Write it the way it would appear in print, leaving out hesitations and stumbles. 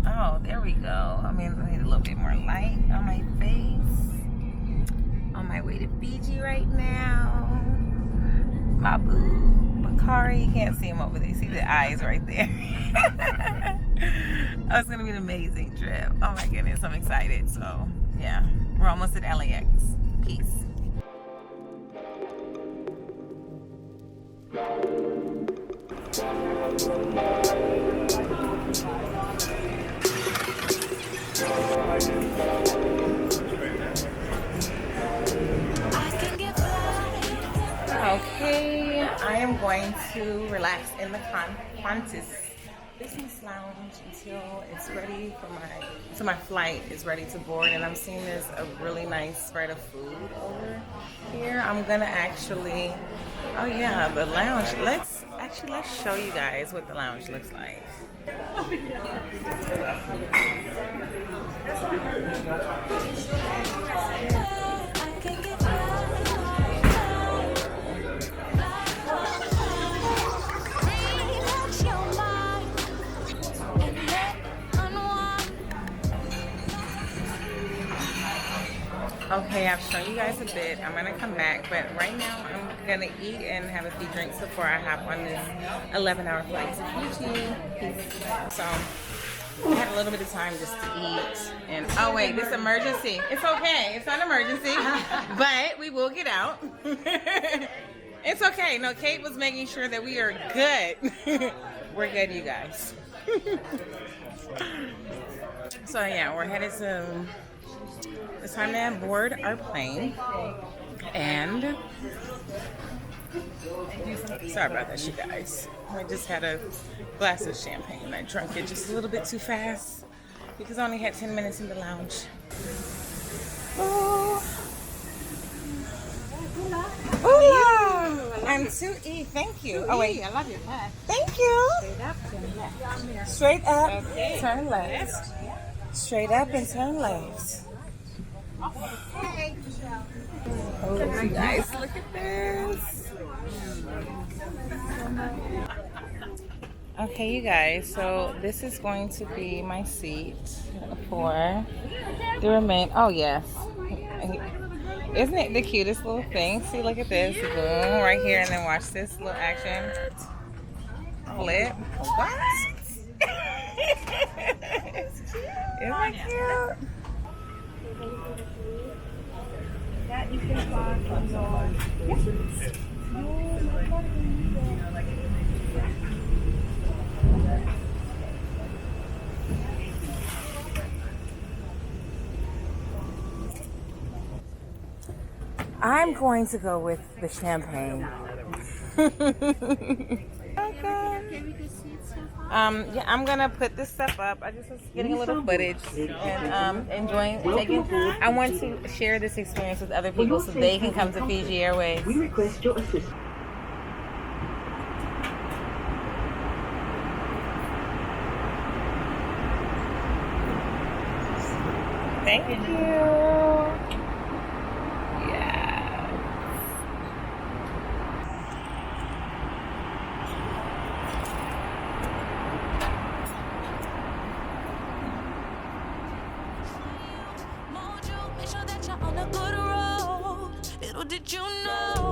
Oh, there we go. I mean, I need a little bit more light on my face. On my way to Fiji right now. My boo, Bakari. You can't see him over there. You see the eyes right there. Oh, it's gonna be an amazing trip. Oh my goodness, I'm excited. So yeah, we're almost at LAX. Peace. Okay, I am going to relax in the Qantas business lounge until it's ready for my flight is ready to board, and I'm seeing there's a really nice spread of food over here. I'm gonna actually, oh yeah, the lounge. Let's show you guys what the lounge looks like. Okay, I've shown you guys a bit. I'm gonna come back, but right now I'm gonna eat and have a few drinks before I hop on this 11-hour flight to Fiji. So I had a little bit of time just to eat. And oh wait, this emergency. It's okay. It's not an emergency, but we will get out. It's okay. No, Kate was making sure that we are good. We're good, you guys. So yeah, we're headed to. It's time to board our plane, and sorry about that, you guys. I just had a glass of champagne and I drank it just a little bit too fast because I only had 10 minutes in the lounge. Oh, hola! I'm 2E, thank you. Oh wait, I love your hair. thank you. Straight up, turn left. Straight up, turn left. Straight up and turn left. Oh, you guys, look at this. Okay, you guys, so this is going to be my seat for the remain. Oh, yes. Isn't it the cutest little thing? See, look at this. Boom, right here, and then watch this little action. Flip. What? Isn't that cute? That you can buy from your... I'm going to go with the champagne. Okay. Yeah, I'm gonna put this stuff up. I just was getting a little footage and taking. I want to share this experience with other people so they can come to Fiji Airways. We request your assistance. Thank you. Did you know